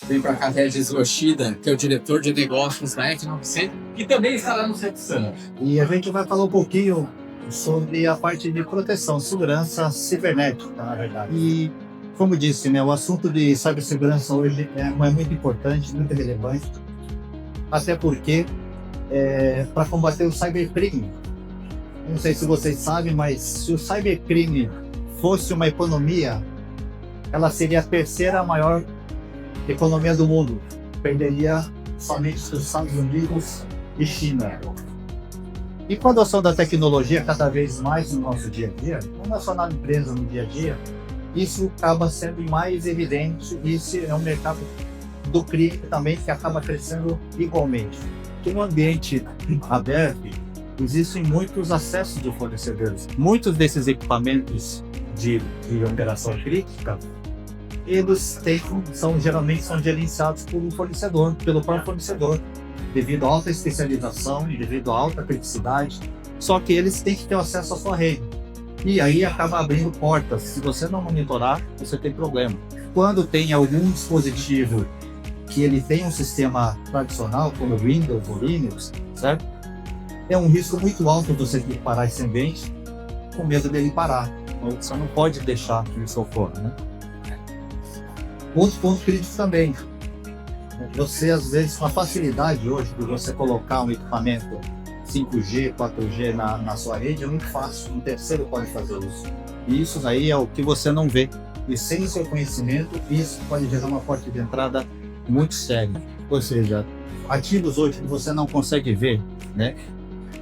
Vem para cá Regis Yoshida, que é o diretor de negócios da F900, que também está lá no Setsan. E a gente vai falar um pouquinho sobre a parte de proteção, segurança cibernética, na verdade. E, como disse, né, o assunto de cibersegurança hoje é muito importante, muito relevante, até porque para combater o cybercrime. Não sei se vocês sabem, mas se o cybercrime fosse uma economia, ela seria a terceira maior economia do mundo. Perderia somente os Estados Unidos e China. E com a adoção da tecnologia cada vez mais no nosso dia a dia, não é só na empresa, no dia a dia, isso acaba sendo mais evidente. Isso é um mercado do crime também que acaba crescendo igualmente. Em um ambiente aberto, existem muitos acessos de fornecedores. Muitos desses equipamentos de operação crítica, eles geralmente são gerenciados por um fornecedor, pelo próprio fornecedor, devido à alta especialização, devido à alta criticidade. Só que eles têm que ter acesso à sua rede. E aí acaba abrindo portas. Se você não monitorar, você tem problema. Quando tem algum dispositivo que ele tem um sistema tradicional, como o Windows ou Linux, certo? É um risco muito alto você ter que parar esse ambiente com medo dele parar. Você não pode deixar que isso ocorra, né? Outro ponto crítico também. Você, às vezes, com a facilidade hoje de você colocar um equipamento 5G, 4G na sua rede, é muito fácil. Um terceiro pode fazer isso. E isso aí é o que você não vê. E sem o seu conhecimento, isso pode gerar uma porta de entrada muito séria. Ou seja, ativos hoje que você não consegue ver, né?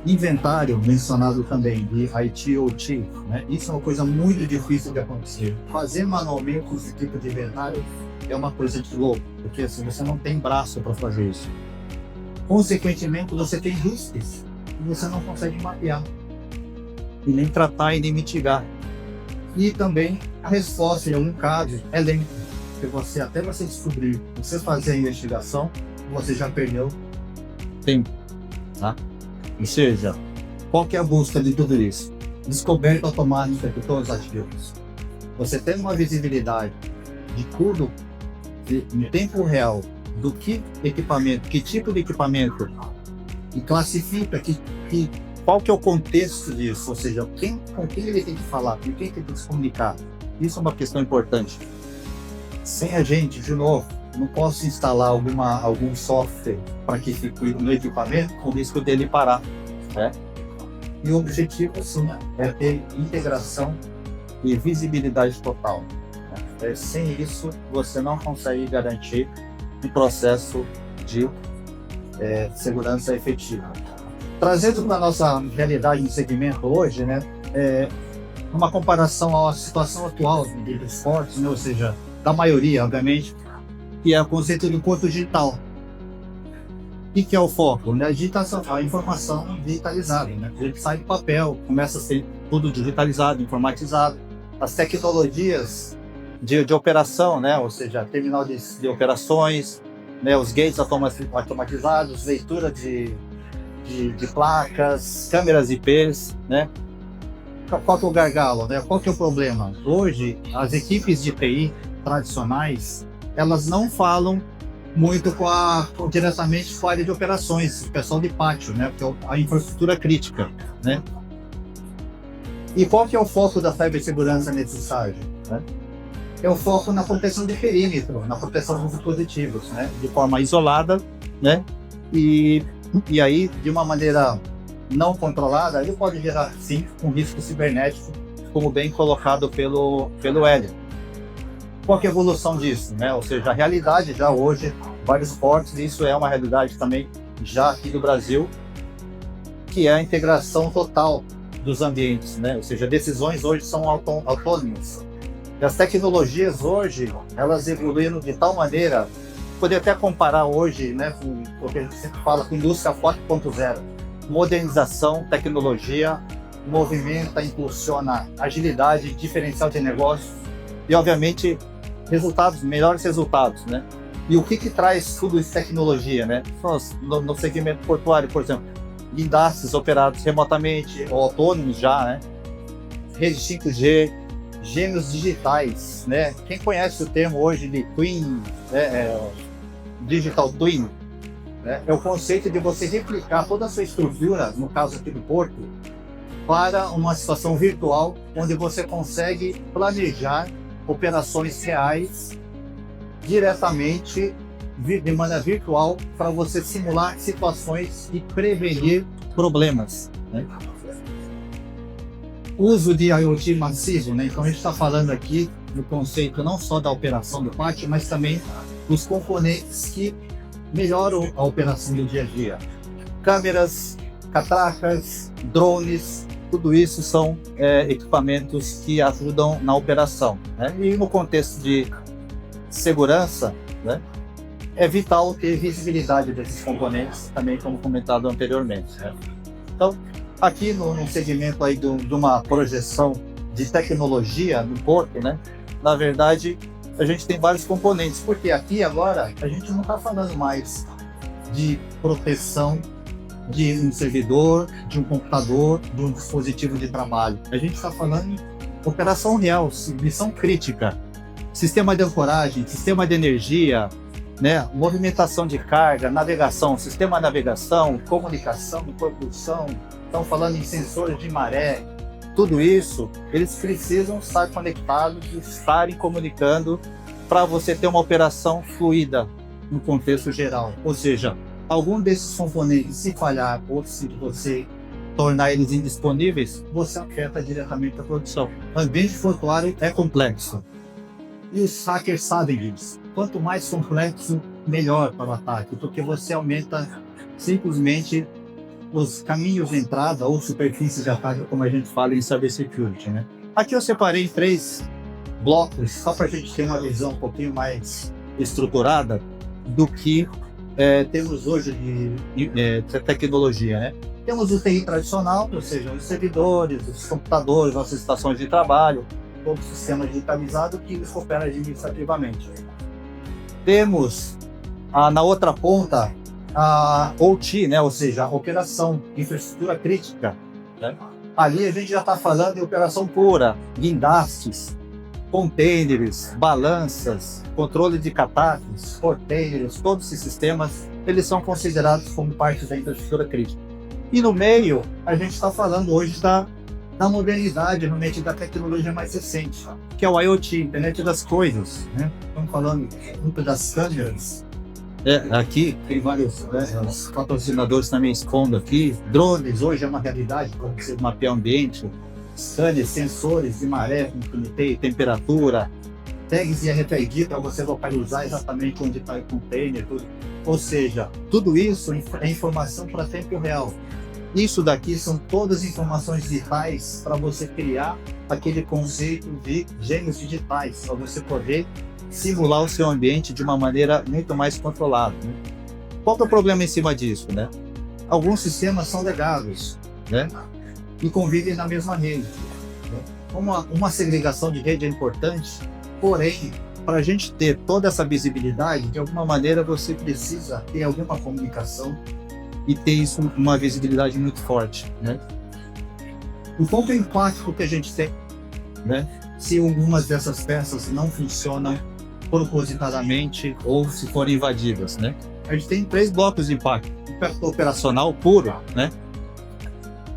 Inventário mencionado também de IT OT, né? Isso é uma coisa muito difícil de acontecer. Fazer manualmente esse tipo de inventário é uma coisa de louco, porque assim, você não tem braço para fazer isso. Consequentemente, você tem riscos que você não consegue mapear e nem tratar e nem mitigar. E também a resposta em algum caso é lenta, porque até você descobrir, você fazer a investigação, você já perdeu tempo, tá? Ou seja, qual que é a busca de tudo isso? Descoberta automática de todos os ativos. Você tem uma visibilidade de tudo em tempo real, do que equipamento, que tipo de equipamento, e classifica qual que é o contexto disso, ou seja, com quem ele tem que falar, com quem tem que se comunicar. Isso é uma questão importante. Sem a gente, de novo, não posso instalar algum software para que fique no equipamento com o risco dele parar, né? E o objetivo, sim, é ter integração e visibilidade total, né? Sem isso, você não consegue garantir um processo de segurança efetiva. Trazendo para a nossa realidade no segmento hoje, né, uma comparação à situação atual de esportes, né, ou seja, da maioria, obviamente, que é o conceito do corpo digital. O que é o foco? Né? A digitação, a informação digitalizada. Né? A gente sai do papel, começa a ser tudo digitalizado, informatizado. As tecnologias de operação, né? Ou seja, terminal de operações, né? Os gates automatizados, leitura de placas, câmeras IPs, né? Qual que é o gargalo? Né? Qual que é o problema? Hoje, as equipes de TI tradicionais, elas não falam muito diretamente com a área de operações, o pessoal de pátio, né? Porque é a infraestrutura crítica, né? E qual que é o foco da cibersegurança nesse estágio, né? É o foco na proteção de perímetro, na proteção dos dispositivos, né? De forma isolada, né? E aí, de uma maneira não controlada, ele pode gerar, sim, um risco cibernético, como bem colocado pelo Hélio. Qual que é a evolução disso, né? Ou seja, a realidade já hoje, vários portos, isso é uma realidade também já aqui do Brasil, que é a integração total dos ambientes, né? Ou seja, decisões hoje são autônomas. E as tecnologias hoje, elas evoluíram de tal maneira, poderia até comparar hoje, né, com o que a gente sempre fala, com indústria 4.0. Modernização, tecnologia, movimenta, impulsiona agilidade, diferencial de negócio e, obviamente, melhores resultados, né? E o que traz tudo isso tecnologia, né? No segmento portuário, por exemplo, guindastes operados remotamente ou autônomos já, né? Rede 5G, gêmeos digitais, né? Quem conhece o termo hoje de twin, digital twin, né? É o conceito de você replicar toda a sua estrutura, no caso aqui do porto, para uma situação virtual, onde você consegue planejar operações reais diretamente de maneira virtual para você simular situações e prevenir problemas, né? Uso de IoT massivo, né? Então a gente está falando aqui do conceito não só da operação do pátio, mas também dos componentes que melhoram a operação do dia a dia. Câmeras, catracas, drones, tudo isso são equipamentos que ajudam na operação, né? E no contexto de segurança, né, é vital ter visibilidade desses componentes, também como comentado anteriormente, né? Então, aqui no segmento aí de uma projeção de tecnologia no porto, né, na verdade, a gente tem vários componentes, porque aqui agora a gente não está falando mais de proteção de um servidor, de um computador, de um dispositivo de trabalho. A gente está falando de operação real, missão crítica, sistema de ancoragem, sistema de energia, né, movimentação de carga, navegação, sistema de navegação, comunicação, propulsão. Estão falando em sensores de maré. Tudo isso, eles precisam estar conectados e estarem comunicando para você ter uma operação fluida no contexto geral. Ou seja, algum desses componentes, se falhar ou se você tornar eles indisponíveis, você afeta diretamente a produção. O ambiente portuário é complexo. E os hackers sabem disso. Quanto mais complexo, melhor para o ataque, porque você aumenta simplesmente os caminhos de entrada ou superfícies de ataque, como a gente fala em cybersecurity, né? Aqui eu separei 3 blocos, só para a gente ter uma visão um pouquinho mais estruturada do que temos hoje de tecnologia, né? Temos o TI tradicional, ou seja, os servidores, os computadores, as estações de trabalho, todo o sistema digitalizado que opera administrativamente. Temos na outra ponta a OT, né? Ou seja, a operação, infraestrutura crítica, né? Ali a gente já está falando de operação pura, guindastes, containers, balanças, controle de catástrofes, containers, todos esses sistemas, eles são considerados como parte da infraestrutura crítica. E no meio, a gente está falando hoje da modernidade, realmente da tecnologia mais recente, que é o IoT, Internet das Coisas, né? Estamos falando muito das câmeras. Aqui tem vários os patrocinadores também expondo aqui. Drones hoje é uma realidade para você mapear o ambiente. Scanners, sensores de maré, como comentei, temperatura, tags e RFID para você localizar exatamente onde está o container, tudo. Ou seja, tudo isso é informação para tempo real. Isso daqui são todas informações digitais para você criar aquele conceito de gêmeos digitais, para você poder simular o seu ambiente de uma maneira muito mais controlada, né? Qual que é o problema em cima disso, né? Alguns sistemas são legados, né? E convivem na mesma rede, né? Uma segregação de rede é importante, porém, para a gente ter toda essa visibilidade, de alguma maneira você precisa ter alguma comunicação e ter isso uma visibilidade muito forte, né? O ponto empático que a gente tem, né? Se algumas dessas peças não funcionam propositadamente ou se forem invadidas, né? A gente tem 3 blocos de impacto: impacto operacional puro, né?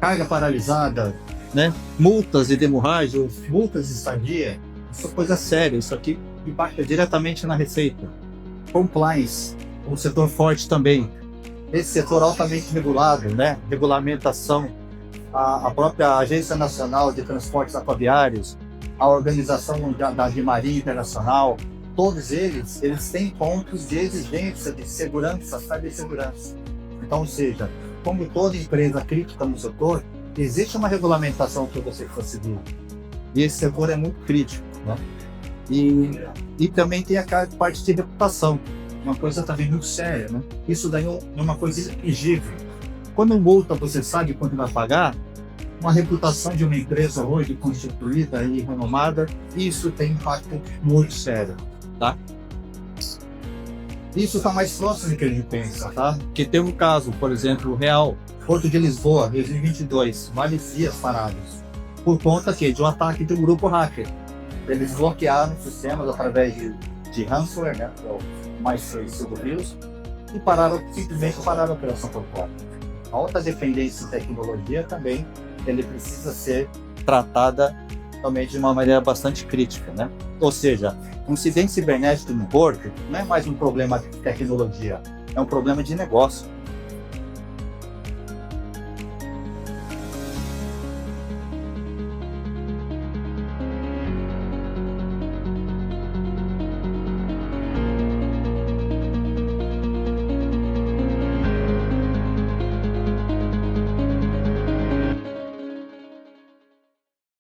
Carga paralisada, né? Multas de hemorragia, multas de estadia, isso é coisa séria, isso aqui impacta diretamente na receita. Compliance, um setor forte também. Esse setor altamente regulado, né? Regulamentação, a própria Agência Nacional de Transportes Aquaviários, a Organização Mundial de Marinha Internacional, todos eles têm pontos de exigência de segurança, cibersegurança. Então, ou seja, como toda empresa crítica no setor, existe uma regulamentação que você precisa seguir. E esse setor é muito crítico, né? E também tem a parte de reputação, uma coisa também muito séria, né? Isso daí é uma coisa inexigível. Quando multa, você sabe quando vai pagar. Uma reputação de uma empresa hoje constituída e renomada, isso tem impacto muito sério, tá? Isso está mais próximo do que a gente pensa, tá? Porque tem um caso, por exemplo, real, Porto de Lisboa, 2022, vários dias parados, por conta aqui de um ataque de um grupo hacker. Eles bloquearam sistemas através de ransomware, né, que é o mais conhecido vírus, e simplesmente pararam a operação por fora. A alta dependência em tecnologia também ele precisa ser tratada também de uma maneira bastante crítica, né? Ou seja, um incidente cibernético no porto não é mais um problema de tecnologia, é um problema de negócio.